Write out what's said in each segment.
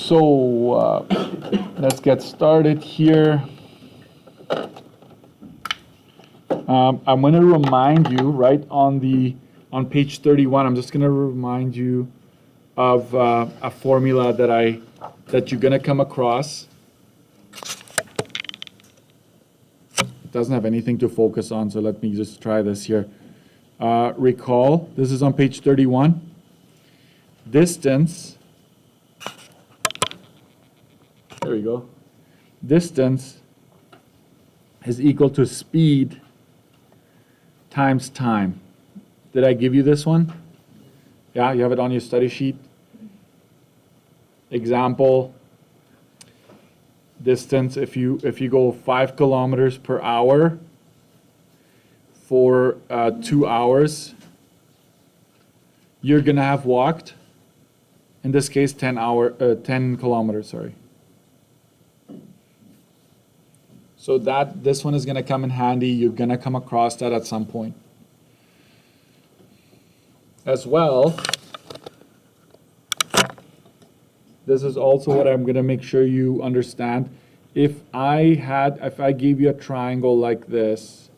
So let's get started here. I'm going to remind you right on page 31. I'm just going to remind you of a formula that you're going to come across. It doesn't have anything to focus on, so let me just try this here. Recall, this is on page 31. Distance. There we go. Distance is equal to speed times time. Did I give you this one? Yeah, you have it on your study sheet. Example, distance, if you go 5 kilometers per hour for 2 hours, you're gonna have walked, in this case 10 kilometers, sorry. So this one is going to come in handy. You're going to come across that at some point. As well, this is also what I'm going to make sure you understand. If I gave you a triangle like this,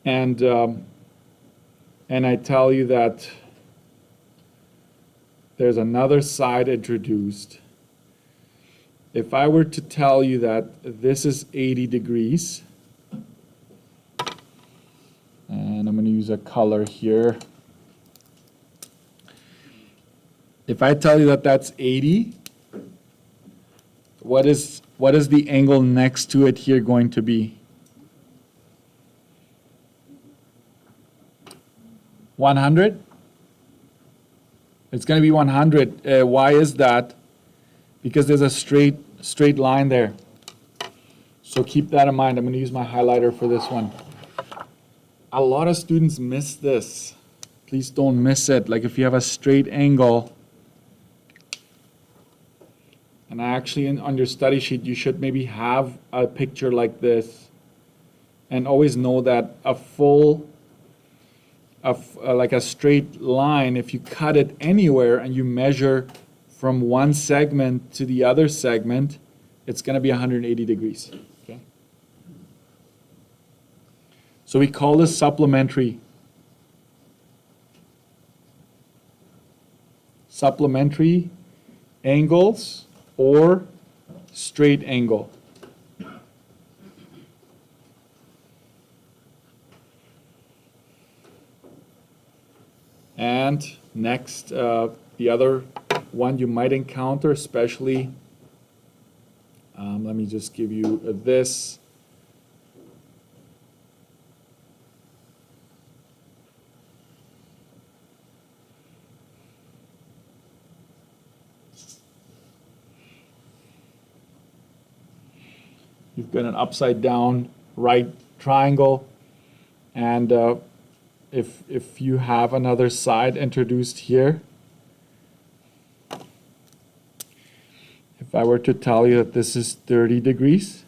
and I tell you that there's another side introduced. If I were to tell you that this is 80 degrees, and I'm going to use a color here. If I tell you that that's 80, what is the angle next to it here going to be? 100? It's going to be 100. Why is that? Because there's a straight line there. So keep that in mind. I'm going to use my highlighter for this one. A lot of students miss this. Please don't miss it. Like if you have a straight angle, and actually on your study sheet, you should maybe have a picture like this, and always know that like a straight line, if you cut it anywhere and you measure from one segment to the other segment, it's going to be 180 degrees. Okay? So we call this supplementary. Supplementary angles or straight angle. And next, the other one you might encounter, especially, let me just give you this. You've got an upside down right triangle, and if you have another side introduced here, if I were to tell you that this is 30 degrees,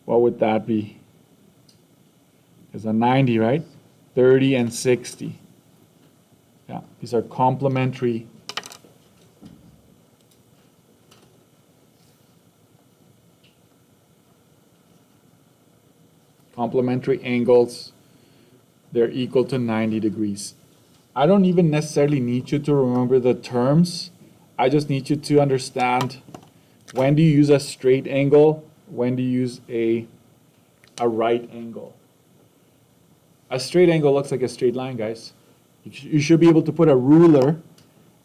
what would that be? It's a 90, right? 30 and 60. Yeah, these are complementary. Complementary angles, they're equal to 90 degrees. I don't even necessarily need you to remember the terms. I just need you to understand when do you use a straight angle, when do you use a right angle. A straight angle looks like a straight line, guys. You should be able to put a ruler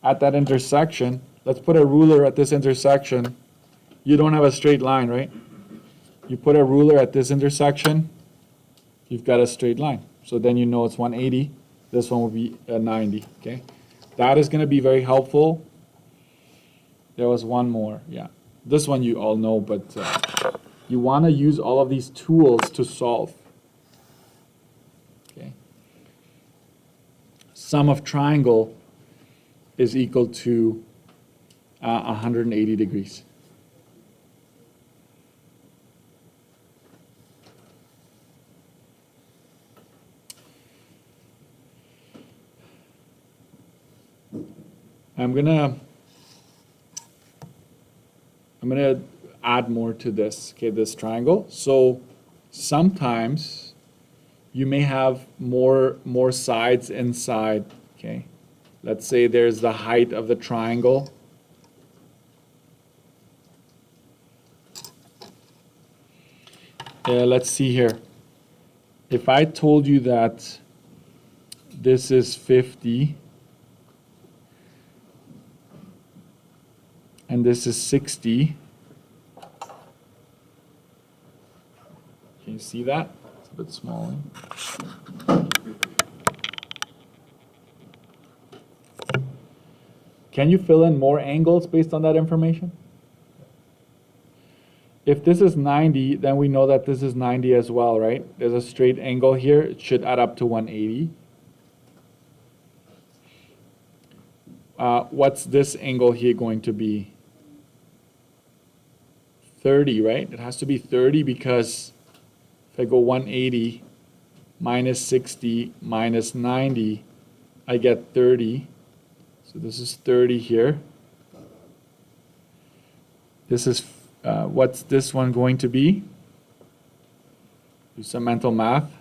at that intersection. Let's put a ruler at this intersection. You don't have a straight line, right? You put a ruler at this intersection, you've got a straight line. So then you know it's 180. This one will be 90, okay? That is going to be very helpful. There was one more, yeah. This one you all know, but you want to use all of these tools to solve. Okay. Sum of triangle is equal to 180 degrees. I'm gonna add more to this, okay, this triangle. So sometimes you may have more sides inside, okay? Let's say there's the height of the triangle. Let's see here. If I told you that this is 50 and this is 60, can you see that? It's a bit small. Can you fill in more angles based on that information? If this is 90, then we know that this is 90 as well, right? There's a straight angle here. It should add up to 180. What's this angle here going to be? 30, right? It has to be 30 because if I go 180 minus 60 minus 90, I get 30. So this is 30 here. This is, what's this one going to be? Do some mental math.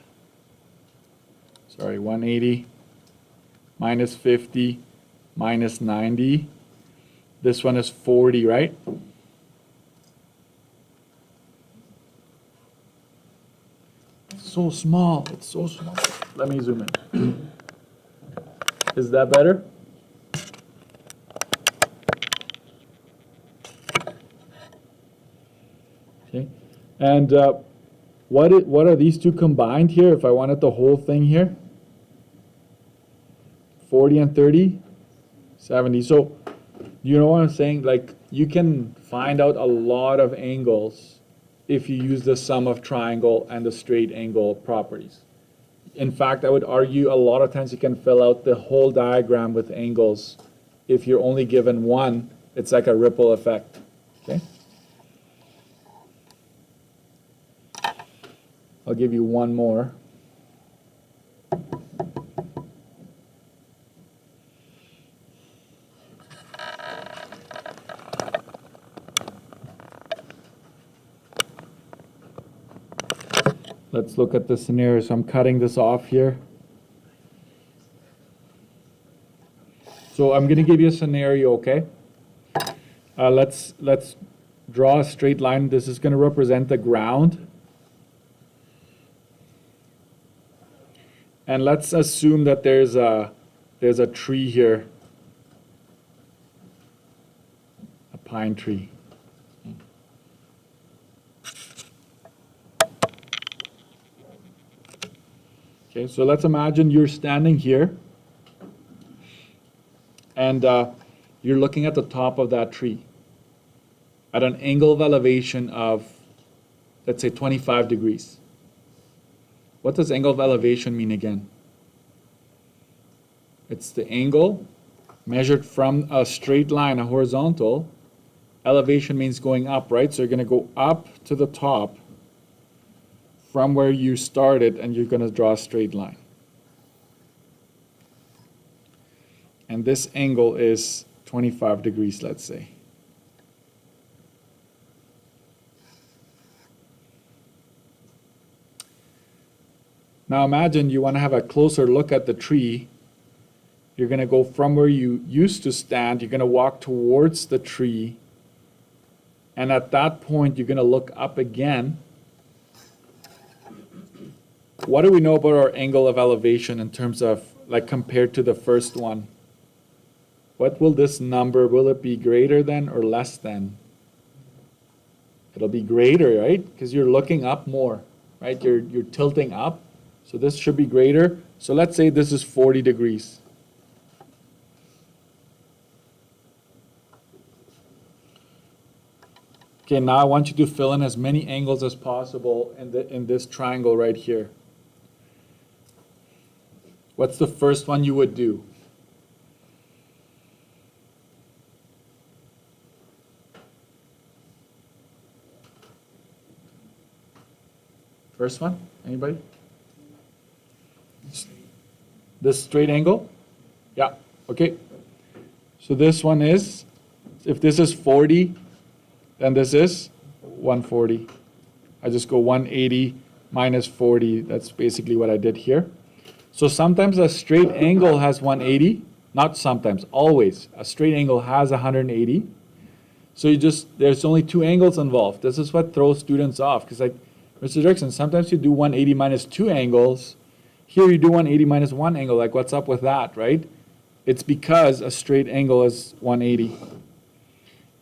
Sorry, 180 minus 50 minus 90. This one is 40, right? It's so small. It's so small. Let me zoom in. Is that better? Okay. And what are these two combined here? If I wanted the whole thing here, 40 and 30, 70. So you know what I'm saying? Like you can find out a lot of angles if you use the sum of triangle and the straight angle properties. In fact, I would argue a lot of times you can fill out the whole diagram with angles. If you're only given one, it's like a ripple effect. Okay. I'll give you one more. Let's look at the scenario. So I'm cutting this off here. So I'm going to give you a scenario, okay? Let's draw a straight line. This is going to represent the ground. And let's assume that there's a tree here, a pine tree. Okay, so let's imagine you're standing here and you're looking at the top of that tree at an angle of elevation of, let's say, 25 degrees. What does angle of elevation mean again? It's the angle measured from a straight line, a horizontal. Elevation means going up, right? So you're going to go up to the top from where you started, and you're going to draw a straight line. And this angle is 25 degrees, let's say. Now imagine you want to have a closer look at the tree. You're going to go from where you used to stand, you're going to walk towards the tree, and at that point you're going to look up again. What do we know about our angle of elevation in terms of, like, compared to the first one? What will this number, will it be greater than or less than? It'll be greater, right? Because you're looking up more, right? You're tilting up. So this should be greater. So let's say this is 40 degrees. Okay, now I want you to fill in as many angles as possible in this triangle right here. What's the first one you would do? First one? Anybody? This straight angle? Yeah, okay. So this one is, if this is 40, then this is 140. I just go 180 minus 40. That's basically what I did here. So sometimes a straight angle has 180. Not sometimes, always. A straight angle has 180. So there's only two angles involved. This is what throws students off. Because like, Mr. Dirksen, sometimes you do 180 minus two angles. Here you do 180 minus one angle. Like, what's up with that, right? It's because a straight angle is 180.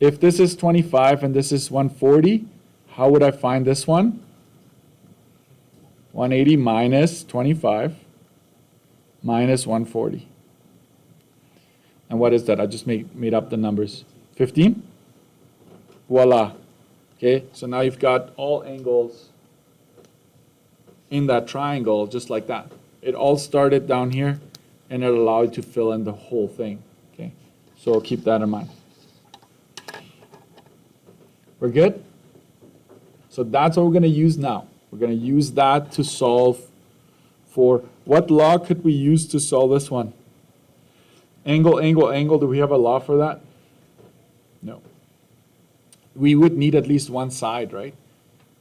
If this is 25 and this is 140, how would I find this one? 180 minus 25 minus 140. And what is that? I just made up the numbers. 15? Voila. Okay, so now you've got all angles in that triangle just like that. It all started down here, and it allowed you to fill in the whole thing. Okay, so keep that in mind. We're good? So that's what we're going to use now. We're going to use that to solve for, what law could we use to solve this one? Angle, angle, angle. Do we have a law for that? No. We would need at least one side, right?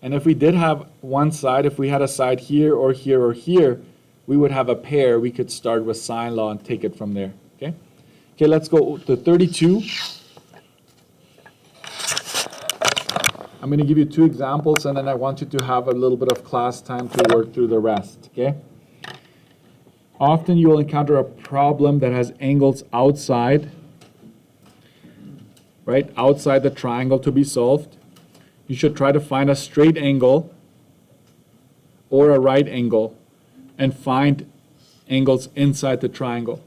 And if we did have one side, if we had a side here or here or here, we would have a pair. We could start with sine law and take it from there. Okay? Okay, let's go to 32. I'm going to give you two examples, and then I want you to have a little bit of class time to work through the rest. Okay? Often you will encounter a problem that has angles outside, right? Outside the triangle to be solved. You should try to find a straight angle or a right angle and find angles inside the triangle.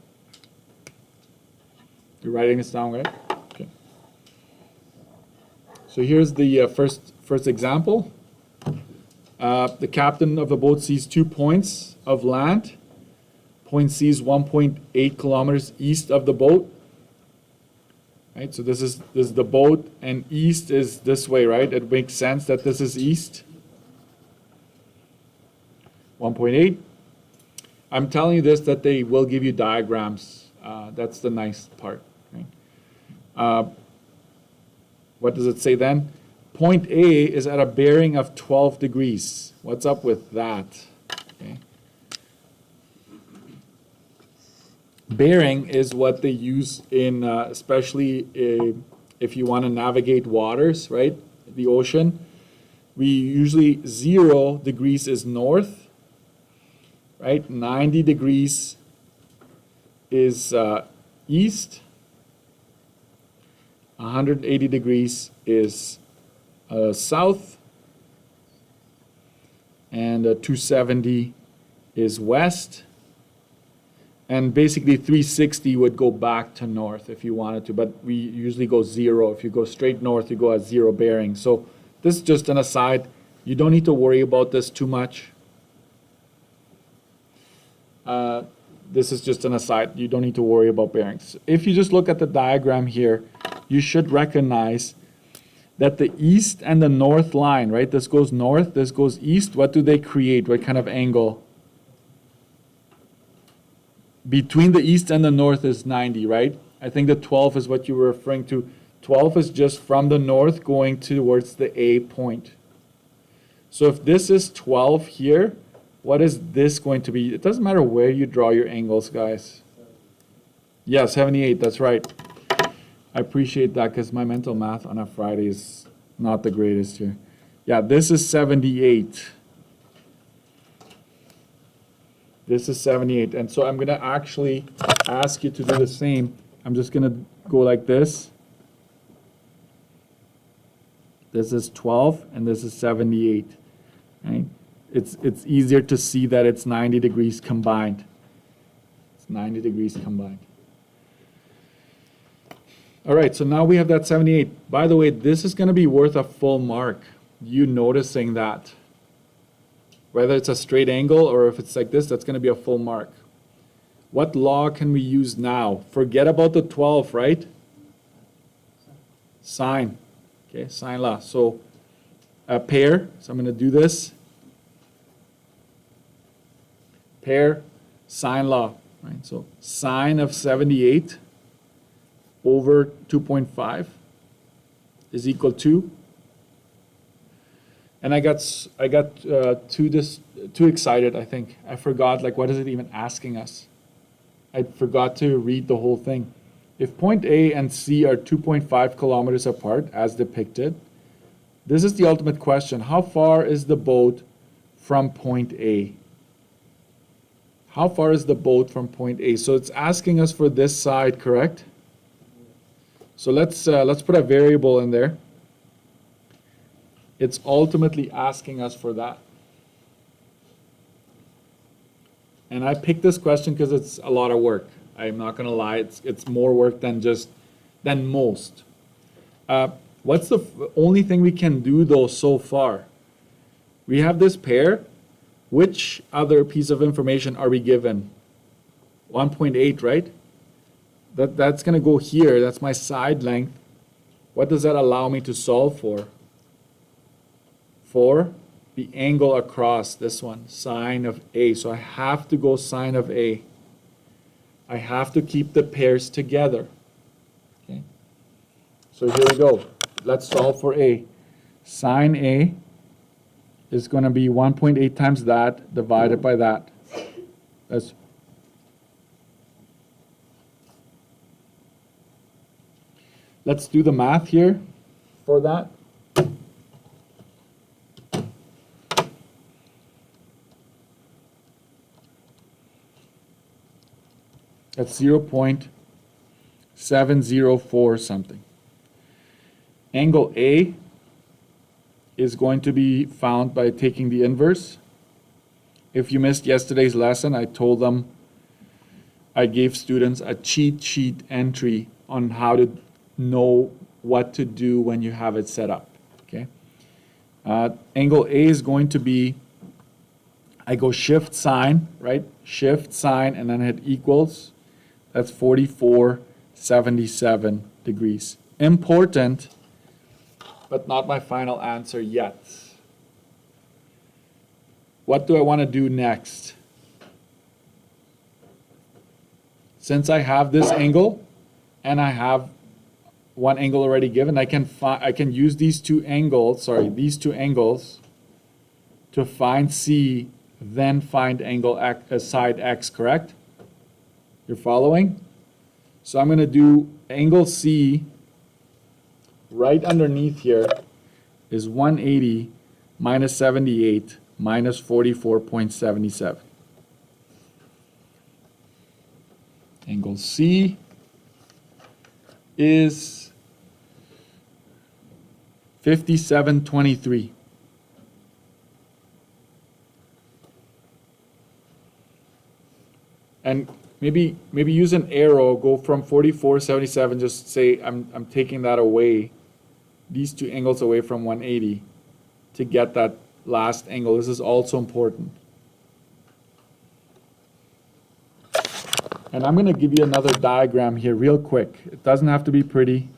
You're writing this down, right? Okay. So here's the first example. The captain of the boat sees 2 points of land. Point C is 1.8 kilometers east of the boat. Right, so this is the boat, and east is this way, right? It makes sense that this is east. 1.8. I'm telling you this that they will give you diagrams. That's the nice part. Right? What does it say then? Point A is at a bearing of 12 degrees. What's up with that? Okay. Bearing is what they use in, especially if you want to navigate waters, right? The ocean. We usually 0 degrees is north, right? 90 degrees is east. 180 degrees is south. And 270 is west. And basically 360 would go back to north if you wanted to, but we usually go 0. If you go straight north, you go at 0 bearing. So this is just an aside. You don't need to worry about this too much. This is just an aside. You don't need to worry about bearings. If you just look at the diagram here, you should recognize that the east and the north line, right? This goes north, this goes east. What do they create? What kind of angle? Between the east and the north is 90, right? I think the 12 is what you were referring to. 12 is just from the north going towards the A point. So if this is 12 here, what is this going to be? It doesn't matter where you draw your angles, guys. Yeah, 78, that's right. I appreciate that because my mental math on a Friday is not the greatest here. Yeah, this is 78. This is 78. And so I'm going to actually ask you to do the same. I'm just going to go like this. This is 12 and this is 78. Right? It's easier to see that it's 90 degrees combined. It's 90 degrees combined. All right, so now we have that 78. By the way, this is going to be worth a full mark. You noticing that? Whether it's a straight angle or if it's like this, that's going to be a full mark. What law can we use now? Forget about the 12, right? Sine. Okay, sine law. So a pair. So I'm going to do this. Pair, sine law. Right? So sine of 78 over 2.5 is equal to, and I got too excited, I think. I forgot, like, what is it even asking us? I forgot to read the whole thing. If point A and C are 2.5 kilometers apart, as depicted, this is the ultimate question. How far is the boat from point A? How far is the boat from point A? So it's asking us for this side, correct? So let's put a variable in there. It's ultimately asking us for that. And I picked this question because it's a lot of work. I'm not going to lie, it's more work than most. What's the only thing we can do though so far? We have this pair. Which other piece of information are we given? 1.8, right? That's going to go here. That's my side length. What does that allow me to solve for? For the angle across this one, sine of A. So I have to go sine of A. I have to keep the pairs together. Okay. So here we go. Let's solve for A. Sine A is going to be 1.8 times that divided by that. Let's do the math here for that. That's 0.704 something. Angle A is going to be found by taking the inverse. If you missed yesterday's lesson, I told them, I gave students a cheat sheet entry on how to know what to do when you have it set up. Okay. Angle A is going to be, I go shift sign, right? Shift sign and then hit equals. That's 44.77 degrees. Important, but not my final answer yet. What do I want to do next? Since I have this angle and I have one angle already given, I can use these two angles to find C, then find angle X, side X, correct? You're following? So I'm going to do angle C right underneath here is 180 minus 78 minus 44.77. Angle C is 57.23. And maybe use an arrow, go from 44.77, just say I'm taking that away, these two angles away from 180 to get that last angle. This is also important. And I'm going to give you another diagram here real quick. It doesn't have to be pretty.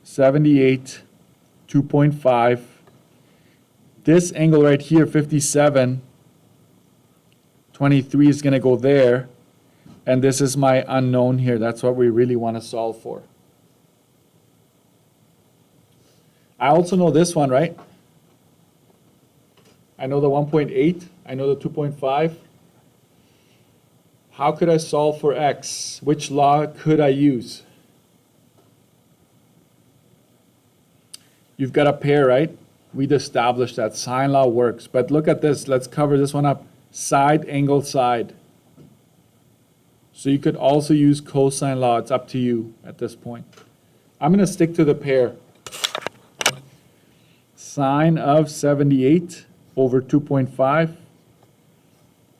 78, 2.5. This angle right here, 57, 23 is going to go there. And this is my unknown here. That's what we really want to solve for. I also know this one, right? I know the 1.8. I know the 2.5. How could I solve for X? Which law could I use? You've got a pair, right? We'd established that sine law works. But look at this. Let's cover this one up. Side, angle, side. So you could also use cosine law. It's up to you at this point. I'm going to stick to the pair. Sine of 78 over 2.5.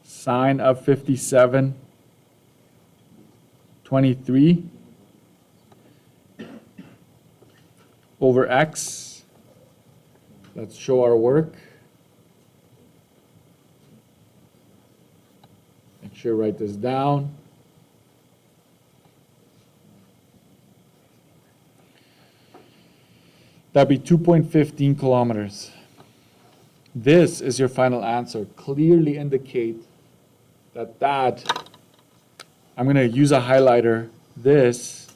Sine of 57, 23 over X. Let's show our work. Make sure to write this down. That'd be 2.15 kilometers. This is your final answer. Clearly indicate that I'm going to use a highlighter. This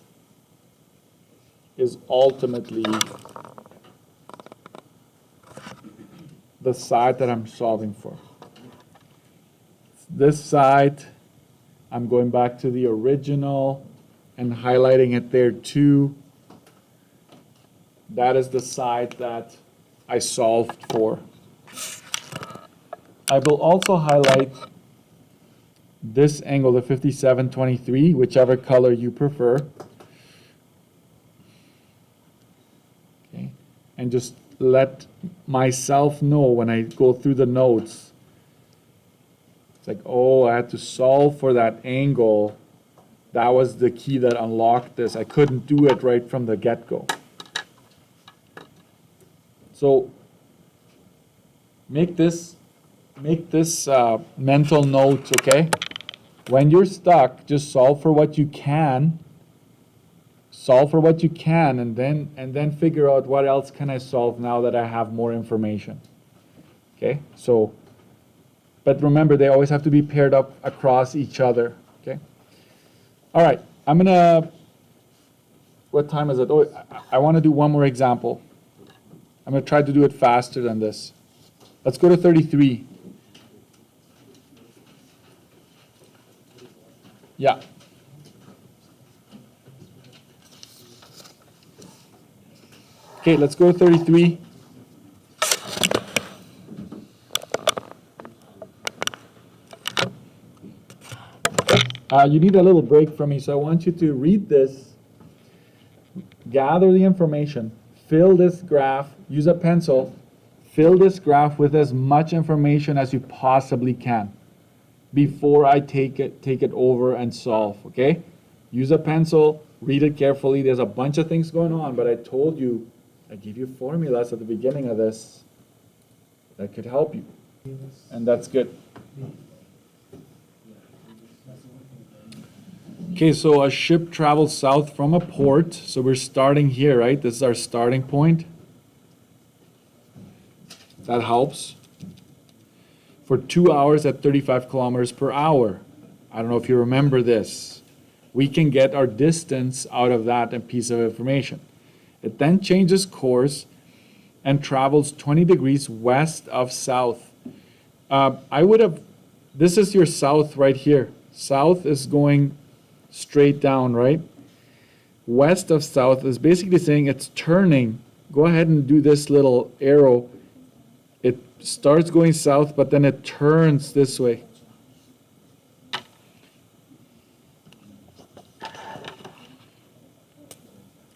is ultimately the side that I'm solving for. This side, I'm going back to the original and highlighting it there too. That is the side that I solved for. I will also highlight this angle, the 5723, whichever color you prefer. Okay. And just let myself know when I go through the notes. It's like, oh, I had to solve for that angle. That was the key that unlocked this. I couldn't do it right from the get-go. So make this mental note, okay? When you're stuck, just solve for what you can. Solve for what you can, and then figure out what else can I solve now that I have more information. Okay? So, but remember, they always have to be paired up across each other. Okay? All right. I'm gonna. What time is it? Oh, I want to do one more example. I'm gonna try to do it faster than this. Let's go to 33. Yeah. Okay, let's go to 33. You need a little break from me, so I want you to read this, gather the information, fill this graph, use a pencil, fill this graph with as much information as you possibly can before I take it over and solve, okay? Use a pencil, read it carefully. There's a bunch of things going on, but I told you, I give you formulas at the beginning of this that could help you, and that's good. Okay, so a ship travels south from a port, so we're starting here, right? This is our starting point. That helps. For 2 hours at 35 kilometers per hour. I don't know if you remember this. We can get our distance out of that piece of information. It then changes course and travels 20 degrees west of south. This is your south right here. South is going straight down, right? West of south is basically saying it's turning. Go ahead and do this little arrow. It starts going south, but then it turns this way.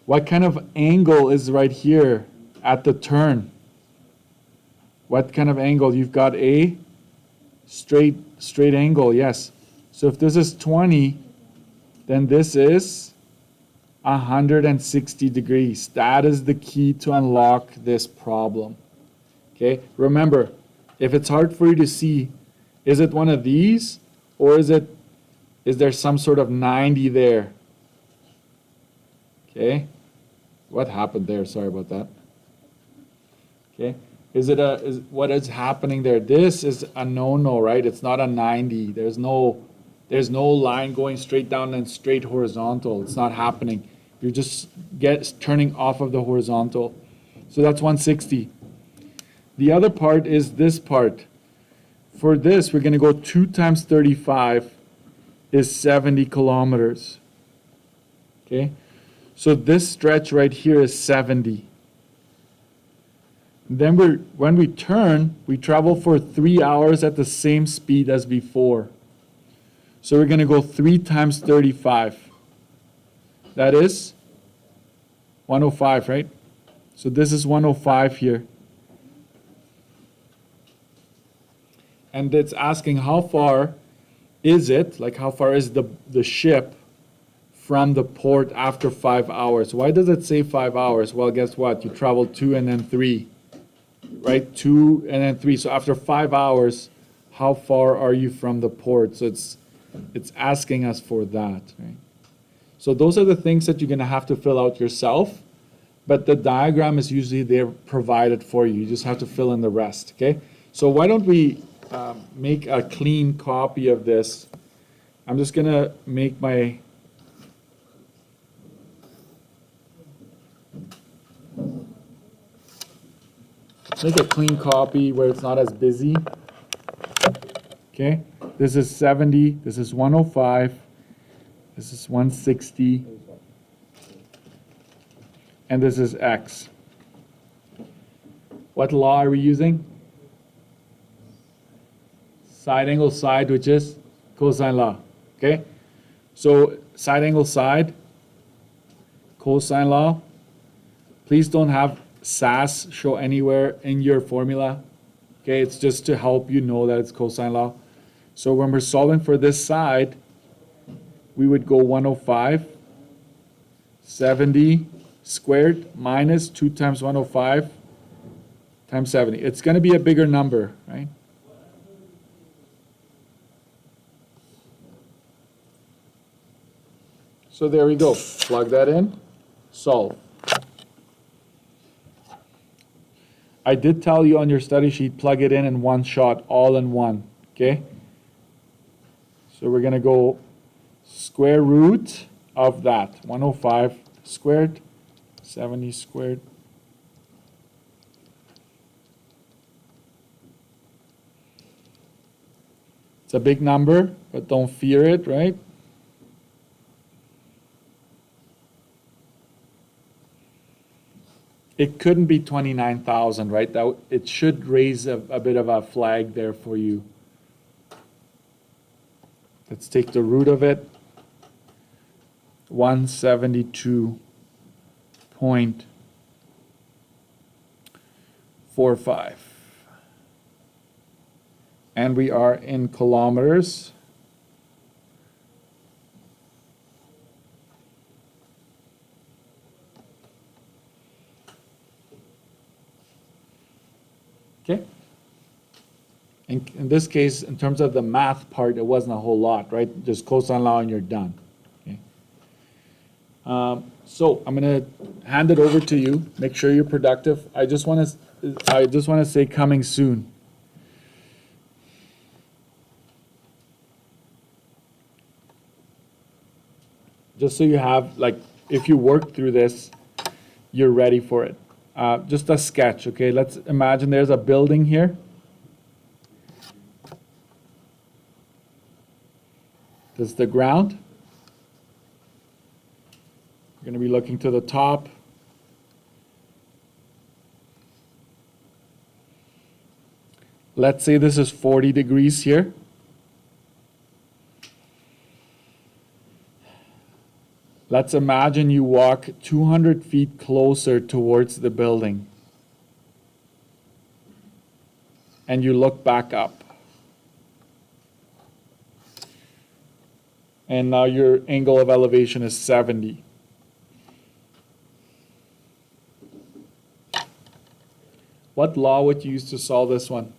What kind of angle is right here at the turn? What kind of angle? You've got a straight angle, yes. So if this is 20, then this is 160 degrees. That is the key to unlock this problem. Okay, remember, if it's hard for you to see, is it one of these, or is there some sort of 90 there? Okay, what happened there? Sorry about that. Okay, what is happening there? This is a no-no, right? It's not a 90. There's no line going straight down and straight horizontal. It's not happening. You're just turning off of the horizontal. So that's 160. The other part is this part. For this, we're going to go 2 times 35 is 70 kilometers. Okay? So this stretch right here is 70. Then when we turn, we travel for 3 hours at the same speed as before. So we're going to go 3 times 35. That is 105, right? So this is 105 here. And it's asking how far is it, like how far is the ship from the port after 5 hours? Why does it say 5 hours? Well, guess what? You travel 2 and then 3, right? 2 and then 3. So after 5 hours, how far are you from the port? So it's asking us for that, right? So those are the things that you're going to have to fill out yourself, but the diagram is usually there provided for you. You just have to fill in the rest, okay? So why don't we make a clean copy of this, I'm just gonna make my make a clean copy where it's not as busy. Okay, this is 70, this is 105, this is 160, and this is x. What law are we using? Side angle side, which is cosine law. Okay, so side angle side, cosine law. Please don't have SAS show anywhere in your formula. Okay, it's just to help you know that it's cosine law. So when we're solving for this side, we would go 105, 70 squared minus 2 times 105 times 70. It's going to be a bigger number, right? So there we go. Plug that in, solve. I did tell you on your study sheet, plug it in one shot, all in one, okay? So we're going to go square root of that, 105 squared, 70 squared. It's a big number, but don't fear it, right? It couldn't be 29,000, right? That it should raise a bit of a flag there for you. Let's take the root of it. 172.45. And we are in kilometers. Okay. In this case, in terms of the math part, it wasn't a whole lot, right? Just cosine law and you're done. Okay. So I'm going to hand it over to you. Make sure you're productive. I just want to say coming soon. Just so you have, like, if you work through this, you're ready for it. Just a sketch, okay? Let's imagine there's a building here. This is the ground. We're going to be looking to the top. Let's say this is 40 degrees here. Let's imagine you walk 200 feet closer towards the building. And you look back up. And now your angle of elevation is 70. What law would you use to solve this one?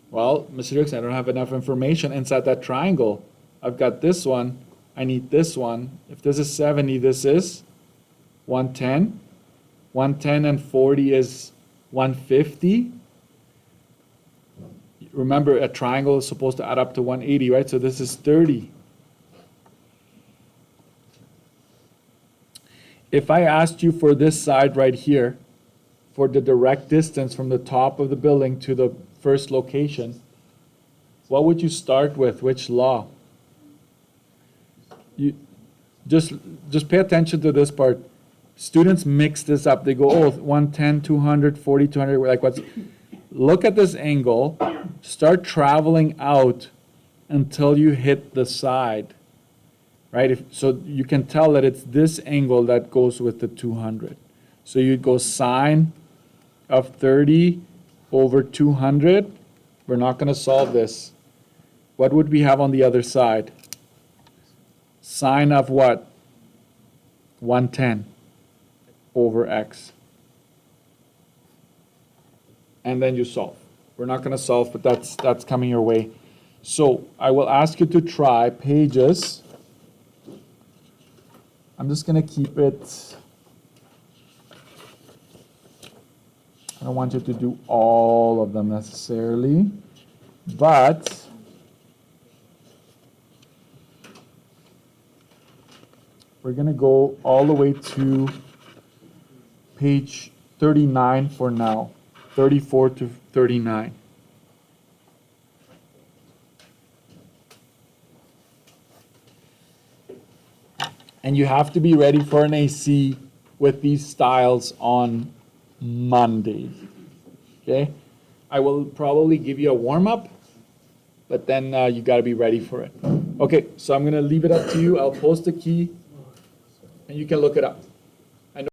Well, Mr. Dixon, I don't have enough information inside that triangle. I've got this one, I need this one. If this is 70, this is 110. 110 and 40 is 150. Remember, a triangle is supposed to add up to 180, right? So this is 30. If I asked you for this side right here, for the direct distance from the top of the building to the first location, what would you start with? Which law? You just pay attention to this part. Students mix this up. They go, oh, 110, 200, 40, 200. Like, what's? Look at this angle. Start traveling out until you hit the side, right? So you can tell that it's this angle that goes with the 200. So you'd go sine of 30 over 200. We're not going to solve this. What would we have on the other side? Sine of what? 110 over x. And then you solve. We're not going to solve, but that's coming your way. So I will ask you to try pages. I'm just going to keep it. I don't want you to do all of them necessarily, but We're going to go all the way to page 39 for now, 34 to 39. And you have to be ready for an AC with these styles on Monday. Okay? I will probably give you a warm-up, but then you got to be ready for it. Okay, so I'm going to leave it up to you. I'll post the key, and you can look it up.